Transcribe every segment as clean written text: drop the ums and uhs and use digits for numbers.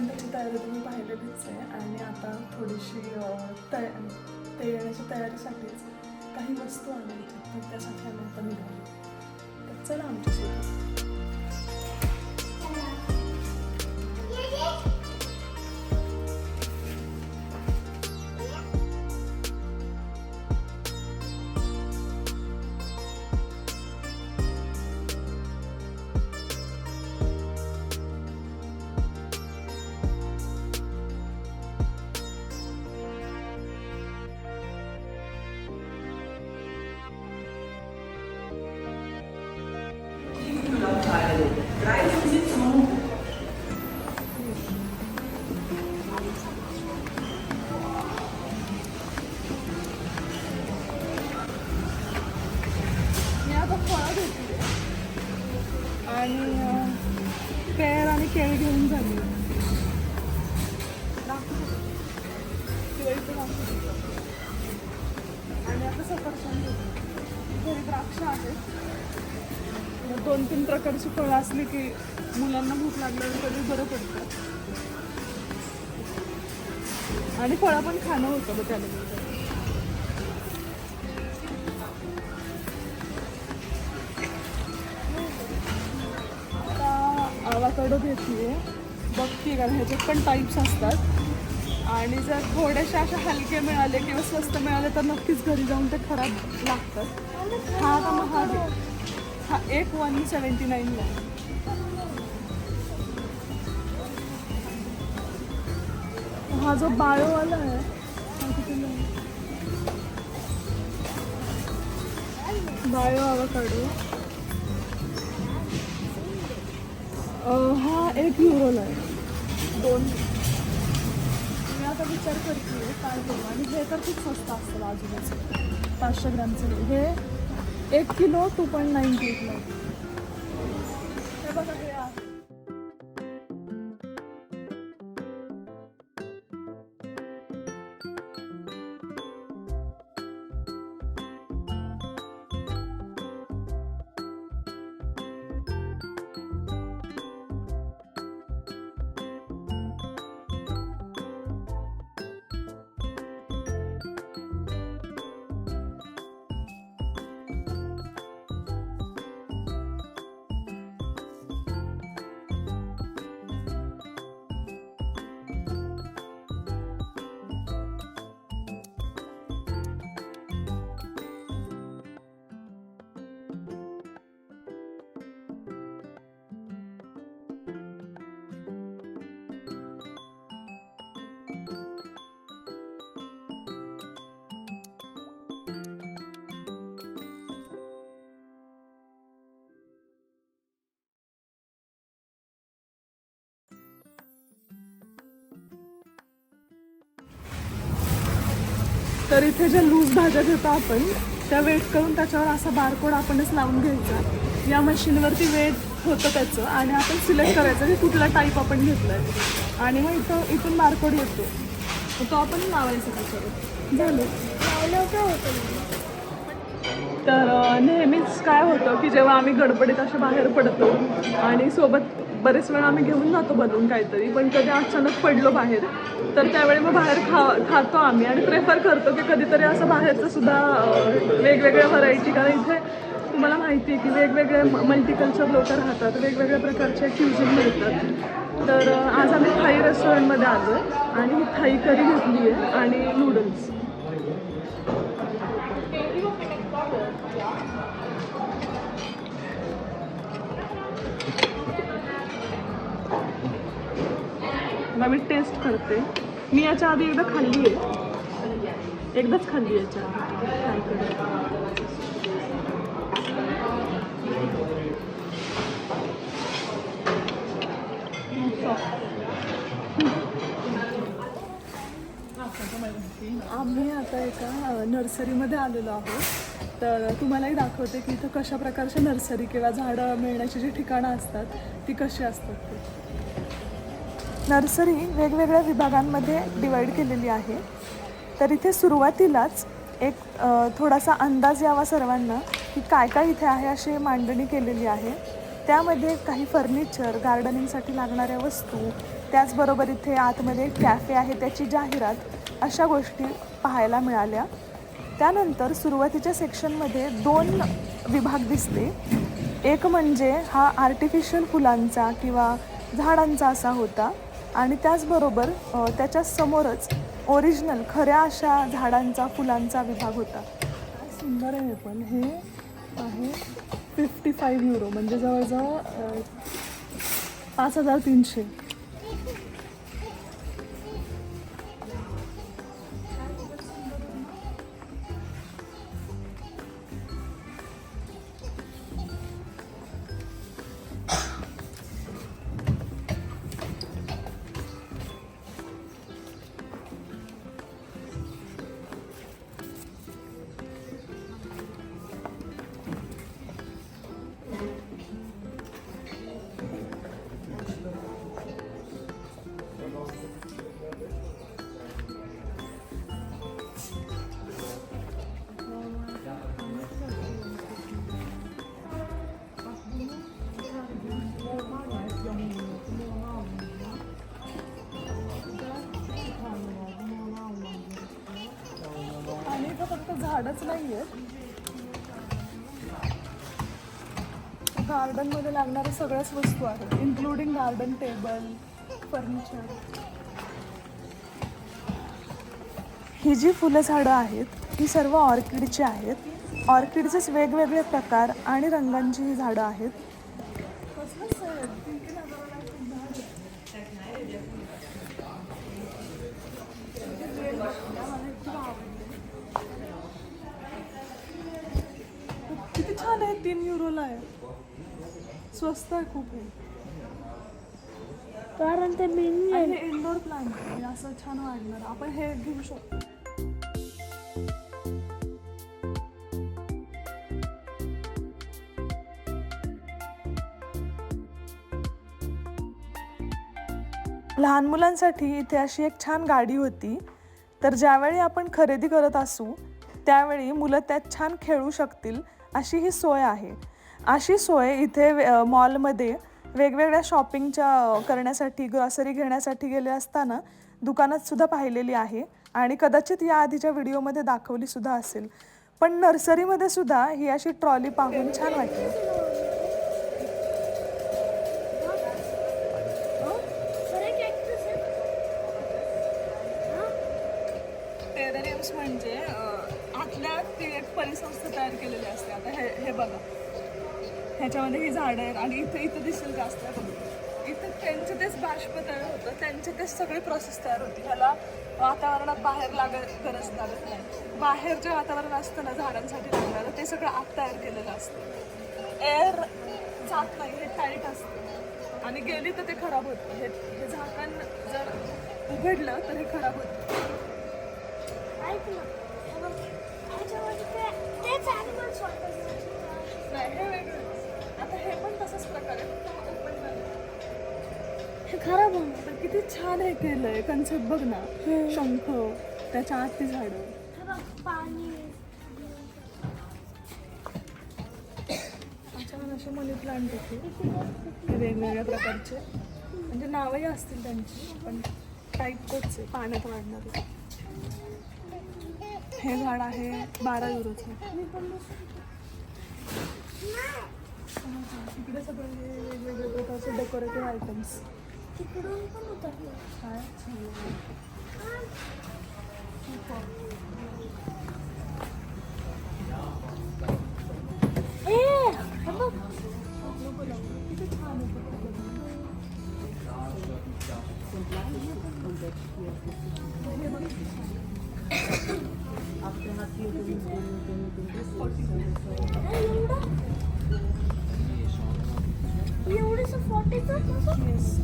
यंदाची तयारी तुम्ही पाहिलेलीच आहे आणि आता थोडीशी ते येण्याच्या तयारीसाठीच काही वस्तू आणायच्या, तर त्यासाठी आम्ही आता निघालो. तर चला आमच्यासोबत. आणि पेर आणि केळी घेऊन झाली. आणि आता सफरचंद घरी द्राक्ष आहेत. 2-3 प्रकारची फळं असली की मुलांना भूक लागल्यावर कधी बरं पडतं. आणि फळं पण खाणं होतं बघ त्याला. आवाकाडो घेतली आहे, बघते कारण ह्याच्यात पण टाईप्स असतात आणि जर थोडेसे असे हलके मिळाले किंवा स्वस्त मिळाले तर नक्कीच घरी जाऊन ते खराब लागतात. हा आता महाग आहे. हा एक 179 ला. हा जो बायोवाला आहे हा कितीला आहे? बायो आवाकाडो हा 1 युरोला आहे. 2. मी आता विचार करते काय करू. आणि हे तर खूप स्वस्त असतं बाजूलाच 500 ग्रॅमचं. हे 1 किलो 2.98 ला. हे बघा हे आहे. तर इथे ज्या लूज भाज्या घेतो आपण त्या वेट करून त्याच्यावर असा बारकोड आपणच लावून घ्यायचा. या मशीनवरती वेट होतं त्याचं आणि आपण सिलेक्ट करायचं की कुठला टाईप आपण घेतला आहे आणि मग इथून बारकोड येतो तो आपण लावायचा त्याच्यावर. झालं. तर नेहमीच काय होतं की जेव्हा आम्ही गडबडीत अशा बाहेर पडतो आणि सोबत बरेच वेळा आम्ही घेऊन जातो बनवून काहीतरी, पण कधी अचानक पडलो बाहेर तर त्यावेळी मग बाहेर खातो आम्ही आणि प्रेफर करतो की कधीतरी असं बाहेरचं सुद्धा वेगवेगळ्या व्हरायटी. कारण इथे तुम्हाला माहिती आहे की वेगवेगळे मल्टीकल्चर लोक राहतात, वेगवेगळ्या प्रकारचे क्युझिन मिळतात. तर आज आम्ही थाई रेस्टॉरंटमध्ये आलो आहे आणि ही थाई करी घेतली आहे आणि नूडल्स. मी टेस्ट करते. मी याच्या आधी एकदा खाल्ली आहे, एकदाच खाल्ली याच्या आधी. आम्ही आता एका नर्सरीमध्ये आलेलो आहोत. तर तुम्हालाही दाखवते की इथं कशा प्रकारच्या नर्सरी किंवा झाडं मिळण्याची जी ठिकाणं असतात ती कशी असतात. ते नर्सरी वेगवेगळ्या विभागांमध्ये डिवाईड केलेली आहे. तर इथे सुरुवातीलाच एक थोडासा अंदाज यावा सर्वांना की काय काय इथे आहे अशी मांडणी केलेली आहे. त्यामध्ये काही फर्निचर, गार्डनिंगसाठी लागणाऱ्या वस्तू, त्याचबरोबर इथे आतमध्ये एक कॅफे आहे त्याची जाहिरात, अशा गोष्टी पाहायला मिळाल्या. त्यानंतर सुरुवातीच्या सेक्शनमध्ये 2 विभाग दिसले. एक म्हणजे हा आर्टिफिशियल फुलांचा किंवा झाडांचा असा होता आणि त्याचबरोबर त्याच्या समोरच ओरिजिनल खऱ्या अशा झाडांचा, फुलांचा विभाग होता. सुंदर आहे. पण हे आहे 55 युरो, म्हणजे जवळजवळ 5300. आणि इथं फक्त झाडच नाही आहे, गार्डनमध्ये लागणाऱ्या सगळ्याच वस्तू आहेत, इन्क्लुडिंग गार्डन टेबल, फर्निचर. ही जी फुलं झाडं आहेत ही सर्व ऑर्किडची आहेत. ऑर्किडचेच वेगवेगळे प्रकार आणि रंगांची ही झाडं आहेत. किती छान आहे, 3 युरोला आहे, स्वस्त आहे खूप. आहे कारण ते मिनी आणि इंडोर प्लांट आहे, असं छान वाढणार. आपण हे घेऊ शकतो. लहान मुलांसाठी इथे अशी एक छान गाडी होती, तर ज्यावेळी आपण खरेदी करत असू त्यावेळी मुलं त्यात छान खेळू शकतील अशी ही सोय आहे. अशी सोय इथे मॉलमध्ये वेगवेगळ्या शॉपिंगच्या करण्यासाठी, ग्रॉसरी घेण्यासाठी गेले असताना दुकानात सुद्धा पाहिलेली आहे आणि कदाचित या आधीच्या व्हिडिओमध्ये दाखवली सुद्धा असेल. पण नर्सरीमध्ये सुद्धा ही अशी ट्रॉली पाहून छान वाटली. टेरेरियम्स म्हणजे आतल्या ती एक परिसंस्था तयार केलेली असते. आता हे बघा, ह्याच्यामध्ये ही झाडं आहेत आणि इथं दिसेल जास्त इथं त्यांचं तेच बाष्प तयार होतं, त्यांचे तेच सगळी प्रोसेस तयार होती. ह्याला वातावरणात बाहेर गरज लागत नाही. बाहेर जे वातावरण असतं ना झाडांसाठी लागणारं, ते सगळं आत तयार केलेलं असतं. एअर जात नाही, हे टाईट असतं आणि गेली तर ते खराब होतं. हे झाकण जर उघडलं तर हे खराब होतं. नाही, हे वेगळं. आता हे पण तसंच प्रकारे ओपन झालं, हे खराब होणार. पण किती छान हे केलंय कन्सेप्ट बघ ना. शंख, त्याच्या आत ती झाडं, पाणी. छान असे मनी प्लांट होते वेगवेगळ्या प्रकारचे, म्हणजे नावही असतील त्यांची, पण टाईप तोच आहे, पाण्यात वाढणारे. हे झाड आहे 12 युरोचं. इकडे सगळे वेगवेगळे प्रकारचे डेकोरेटिव्ह आयटम्स. तिकडून पण उतरलं. काय किती छान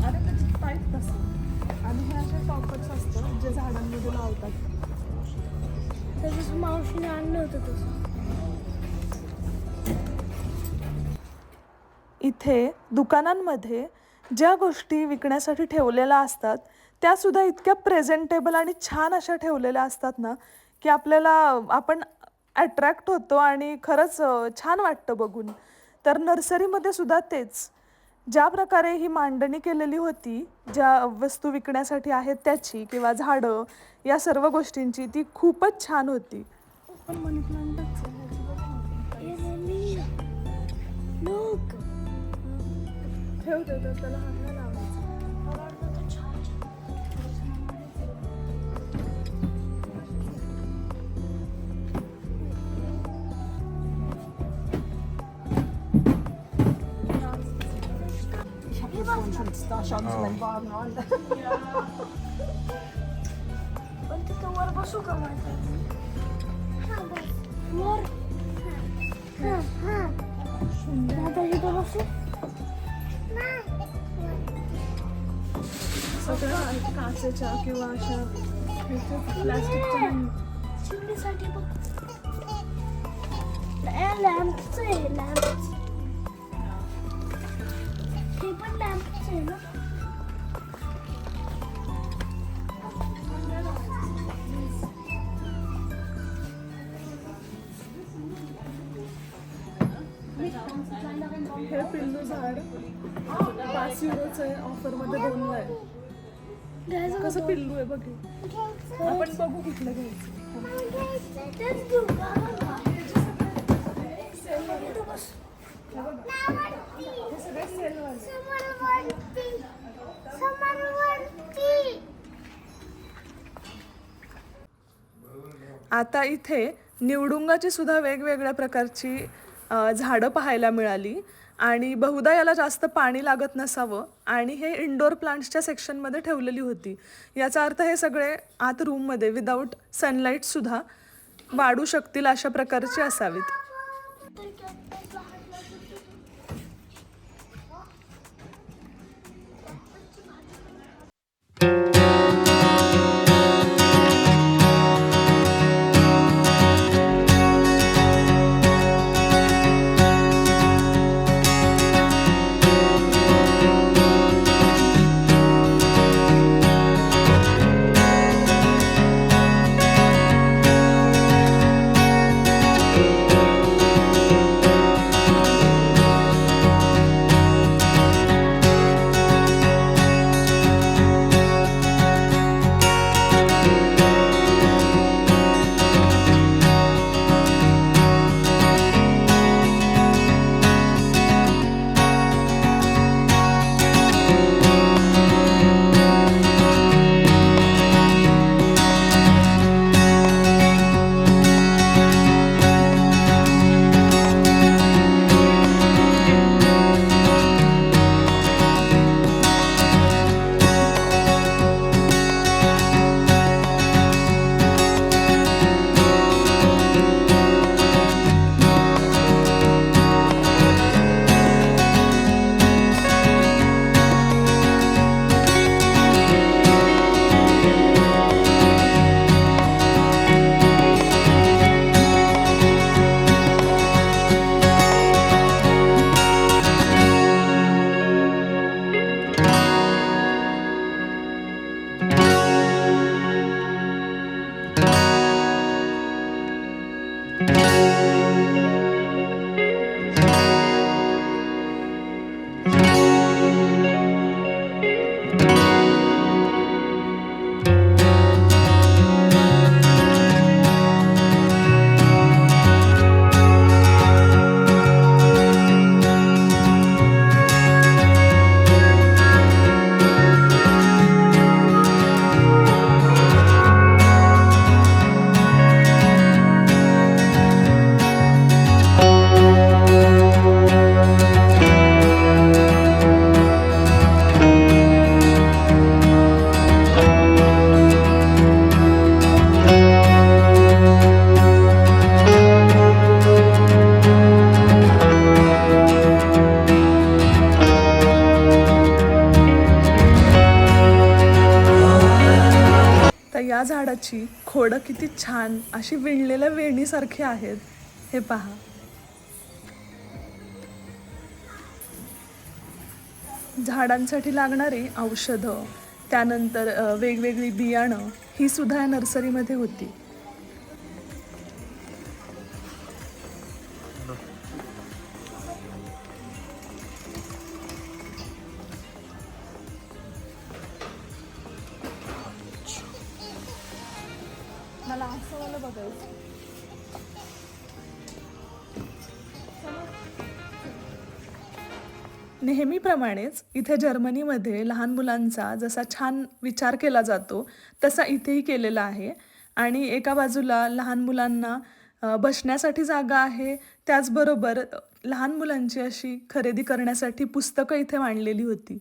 अरे त्याची टाईप तसं. आणि हे असे टॉपर्स असतं जे झाडांमध्ये लावतात. त्याच्यात मावशीने आणलं होतं तसं. इथे दुकानांमध्ये ज्या गोष्टी विकण्यासाठी ठेवलेल्या असतात त्यासुद्धा इतक्या प्रेझेंटेबल आणि छान अशा ठेवलेल्या असतात ना, की आपल्याला आपण अट्रॅक्ट होतो आणि खरंच छान वाटतं बघून. तर नर्सरीमध्ये सुद्धा तेच. ज्या प्रकारे ही मांडणी केलेली होती, ज्या वस्तू विकण्यासाठी आहेत त्याची किंवा झाडं या सर्व गोष्टींची, ती खूपच छान होती. पण मनी प्लांटच ए मम्मी लोक ठेव त्याला हात नाही लावायचा. पण तिथं वर बसू का माझ्या वर दादा इथं बसू सगळ्या काचेच्या किंवा अशा प्लास्टिकच्या चिमणीसाठी बघ लॅम्पच आहे लॅम्प हे पण लॅम्पच आहे ना हे पिल्लू झाड 5 युरोचं आहे, ऑफरमध्ये 2ला आहे. घ्यायचं का कसं पिल्लू आहे बघ हे. आपण बघू कुठलं घ्यायचं. तेच घेऊ का इथं बस हे सगळे सेलवाले. आता इथे निवडुंगाची सुद्धा वेगवेगळ्या प्रकारची झाडं पाहायला मिळाली आणि बहुधा याला जास्त पाणी लागत नसावं आणि हे इंडोर प्लांट्सच्या सेक्शनमध्ये ठेवलेली होती. याचा अर्थ हे सगळे आत रूममध्ये विदाऊट सनलाईटसुद्धा वाढू शकतील अशा प्रकारचे असावीत. या झाडाची खोडं किती छान अशी विणलेल्या वेणीसारखी आहेत हे पहा. झाडांसाठी लागणारी औषधं, त्यानंतर वेगवेगळी बियाणं ही सुद्धा या नर्सरीमध्ये होती. मला असं मला बघायचं. नेहमीप्रमाणेच इथे जर्मनीमध्ये लहान मुलांचा जसा छान विचार केला जातो तसा इथेही केलेला आहे. आणि एका बाजूला लहान मुलांना बसण्यासाठी जागा आहे, त्याचबरोबर लहान मुलांची अशी खरेदी करण्यासाठी पुस्तकं इथे मांडलेली होती.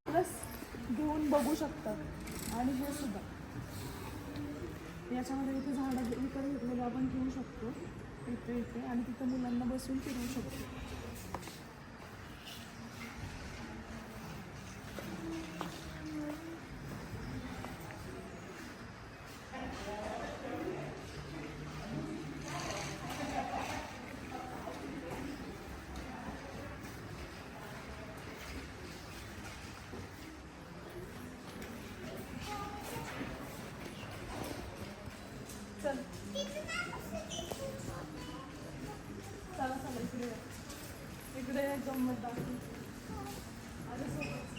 प्लस घेऊन बघू शकतात. आणि हे सुद्धा याच्यामध्ये इथे झाडं इकडे घेतलेलं आपण घेऊ शकतो इथे इथे, आणि तिथे मुलांना बसून फिरू शकतो. चल चला चला इकडे या. इकडे एक गंमत दाखवू. अरे सोबत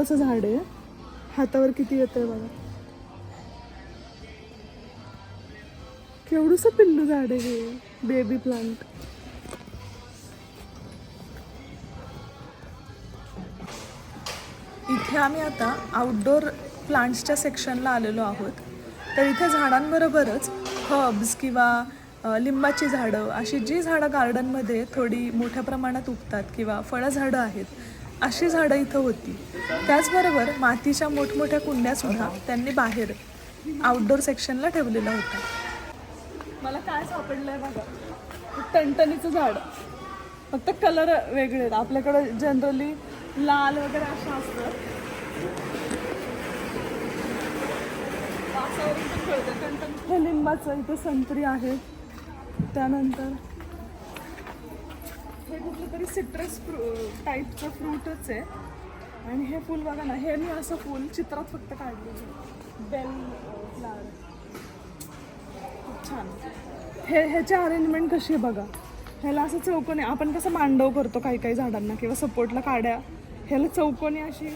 €2 झाड आहे. हातावर किती येतंय बघा. केवढंसं पिल्लू झाड आहे हे, बेबी प्लांट. इथे आम्ही आता आउटडोर प्लांट्सच्या सेक्शनला आलेलो आहोत. तर इथे झाडांबरोबरच हर्ब्स किंवा लिंबाची झाडं, अशी जी झाडं गार्डनमध्ये थोडी मोठ्या प्रमाणात उगतात किंवा फळझाडं आहेत, अशी झाडं इथं होती. त्याचबरोबर मातीच्या मोठमोठ्या कुंड्यासुद्धा त्यांनी बाहेर आउटडोर सेक्शनला ठेवलेला होता. मला काय सापडलंय बघा, टणटणीचं झाड. फक्त कलर वेगळे आहेत. आपल्याकडे जनरली लाल वगैरे असं असतं. हे लिंबाचं, इथे संत्री आहे. त्यानंतर हे कुठलं तरी सिट्रस टाईपचं फ्रूटच आहे. आणि हे फूल बघा ना, हे मी असं फूल चित्रात फक्त काढलेलं, बेल फ्लावर. खूप छान. ह्याची अरेंजमेंट कशी आहे बघा. ह्याला असं चौकोनी, आपण कसं मांडव करतो काही काही झाडांना किंवा सपोर्टला काड्या, ह्याला चौकोनी अशी.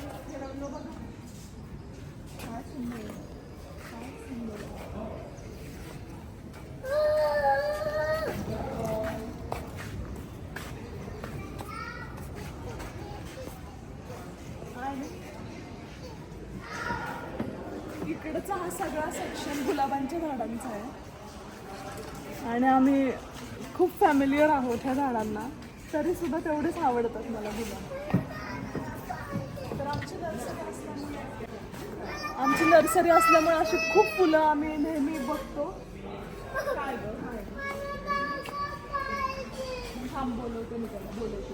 इकडचा हा सगळा सेक्शन गुलाबांच्या झाडांचा आहे. आणि आम्ही खूप फॅमिलियर आहोत ह्या झाडांना, तरी सुद्धा तेवढेच आवडतात मला गुलाब. तर आमची नर्सरी असल्यामुळे अशी खूप फुलं आम्ही नेहमी बघतो. काय थांब, बोलवते मी त्याला, बोलवते.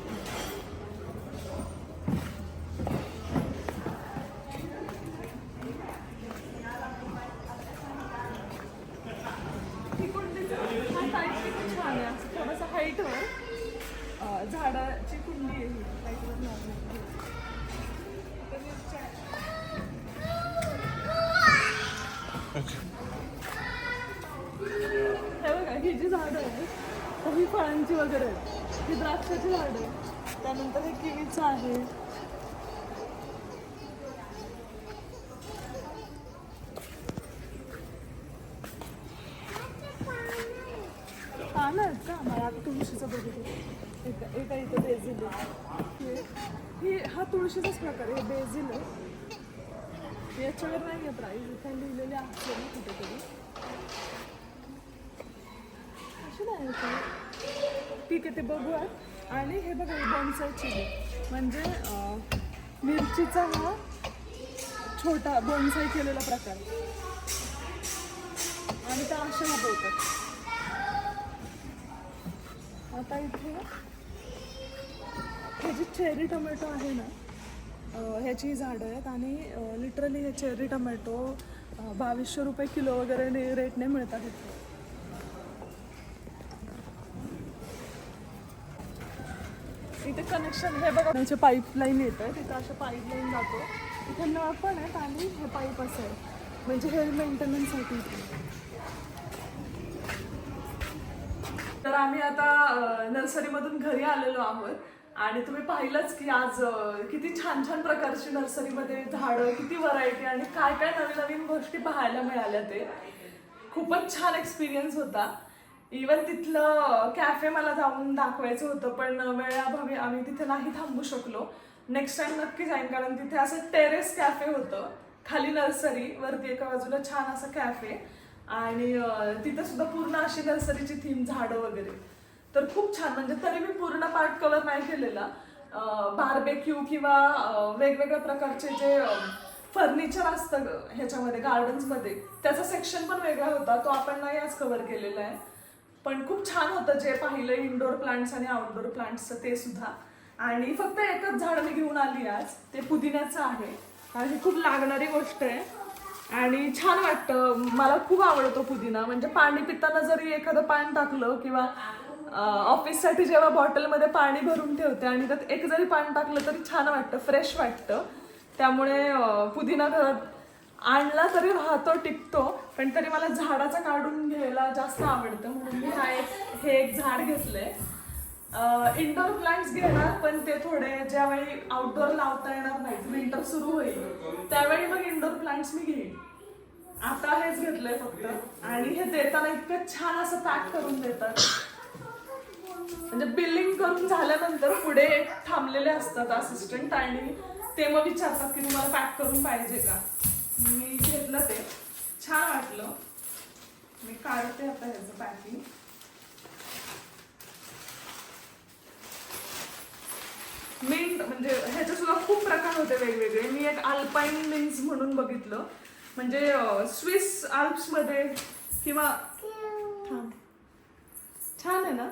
हे बघा ही जी झाडं आहेत ही फळांची वगैरे आहेत. ही द्राक्षाची झाडं आहे. त्यानंतर हे किवीचं आहे. पानं आहेत का? मला आता तुळशीचं बघितलं. एका इथं बेझिल आहे. ही हा तुळशीचाच प्रकार आहे. हे बेझिल आहे. याच्यावर नाही आहे प्राईस. इथे लिहिलेले आहे ना कुठेतरी. अशी नाही ठीक आहे ते बघूयात. आणि हे बघा हे बॉन्साई चिली म्हणजे मिरचीचा हा छोटा बॉन्साई केलेला प्रकार आणि त्या अशा उगवतात. आता इथे हे जे चेरी टोमॅटो आहे ना ह्याची झाडं आहेत आणि लिटरली हे चेरी टोमॅटो 2200 रुपये किलो वगैरे रेटने मिळतात इथे. इथे कनेक्शन हे बघा त्याचे पाईपलाईन येत आहे. तिथं अशा पाईपलाईन जातो. इथे नळ पण आहेत आणि हे पाईप असं आहे म्हणजे हे मेंटेनन्ससाठी. तर आम्ही आता नर्सरीमधून घरी आलेलो आहोत आणि तुम्ही पाहिलंच की आज किती छान छान प्रकारची नर्सरीमध्ये झाडं, किती व्हरायटी आणि काय काय नवीन नवीन गोष्टी पाहायला मिळाल्या. ते खूपच छान एक्सपिरियन्स होता. इवन तिथलं कॅफे मला जाऊन दाखवायचं होतं पण वेळाभावी आम्ही तिथे नाही थांबू शकलो. नेक्स्ट टाइम नक्की जाईन कारण तिथे असं टेरेस कॅफे होतं. खाली नर्सरी वरती एका बाजूला छान असं कॅफे आणि तिथं सुद्धा पूर्ण अशी नर्सरीची थीम झाडं वगैरे. तर खूप छान म्हणजे तरी मी पूर्ण पार्ट कव्हर नाही केलेला. बार्बेक्यू किंवा वेगवेगळ्या प्रकारचे जे फर्निचर असतं ह्याच्यामध्ये गार्डन्समध्ये त्याचा सेक्शन पण वेगळा होता. तो आपण नाही आज कव्हर केलेला आहे पण खूप छान होतं जे पाहिलं इनडोअर प्लांट्स आणि आउटडोअर प्लांट्सचं ते सुद्धा. आणि फक्त एकच झाड मी घेऊन आली आज. ते पुदिन्याचं आहे आणि ही खूप लागणारी गोष्ट आहे आणि छान वाटतं. मला खूप आवडतो पुदिना. म्हणजे पाणी पिताना जरी एखादं पान टाकलं किंवा ऑफिससाठी जेव्हा बॉटलमध्ये पाणी भरून ठेवते आणि त्यात एक जरी पान टाकलं तरी छान वाटतं, फ्रेश वाटतं. त्यामुळे पुदिना घरात आणला तरी राहतो, टिकतो. पण तरी मला झाडाचं काढून घ्यायला जास्त आवडतं म्हणून मी हे एक झाड घेतलंय. इंडोर प्लांट्स घेणार पण ते थोडे ज्यावेळी आउटडोअर लावता येणार नाही, विंटर सुरू होईल त्यावेळी मग इंडोर प्लांट्स मी घेईन. आता हेच घेतलंय फक्त. आणि हे देताना इतकं छान असं पॅक करून देतात. म्हणजे बिलिंग करून झाल्यानंतर पुढे थांबलेले असतात असिस्टंट आणि ते मग विचारतात की तुम्हाला पॅक करून पाहिजे का. मी घेतलं ते छान वाटलं. मी काढते आता ह्याचं पॅकिंग. मिंट म्हणजे ह्याचे सुद्धा खूप प्रकार होते वेगवेगळे. मी एक अल्पाईन मिन्स म्हणून बघितलं म्हणजे स्विस आल्प्समध्ये किंवा छान आहे ना.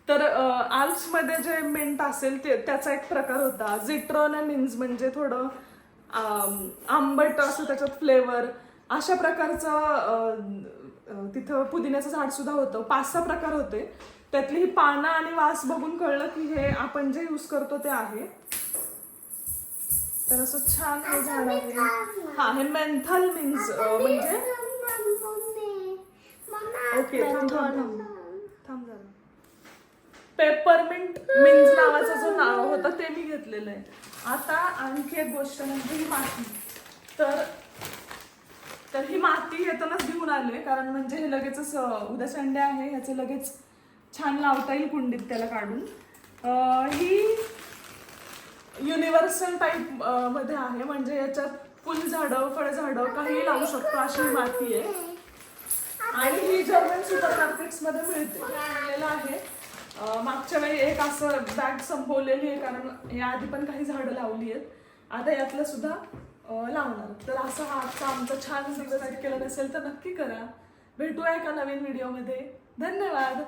तर आल्प्समध्ये जे मिंट असेल ते त्याचा एक प्रकार होता. झिट्रॉन मिन्स म्हणजे थोडं आंबट असं त्याच्यात फ्लेवर. अशा प्रकारचं तिथं पुदिन्याचं झाड सुद्धा होतं. 5-6 प्रकार होते. त्यातली ही पानं आणि वास बघून कळलं की हे आपण जे यूज करतो ते आहे. तर असं छान हे झाड आहे. हा हे मेंथल मिन्स म्हणजे ओके थांब झालं. पेपरमिंट मिन्स नावाचा जो नाव होता ते मी घेतलेलं आहे. आता आणखी एक गोष्ट म्हणजे ही माती. तर ही माती येतानाच घेऊन आले कारण म्हणजे हे लगेचच उद्या संडे आहे ह्याचं लगेच छान लावता येईल कुंडीत त्याला काढून. ही युनिव्हर्सल टाईप मध्ये आहे म्हणजे याच्यात फुलझाडं, फळझाडं काहीही लावू शकतो अशी माती आहे. आणि ही जर्मन सुपर मार्केट्समध्ये मिळते. आणलेलं आहे. मागच्या वेळी एक असं बॅग संपवलेली आहे कारण याआधी पण काही झाडं लावली आहेत. आता यातलं सुद्धा लावणार. तर असं हा आजचा आमचा छान दिवस केलं नसेल तर नक्की करा. भेटूया एका नवीन व्हिडिओमध्ये. धन्यवाद.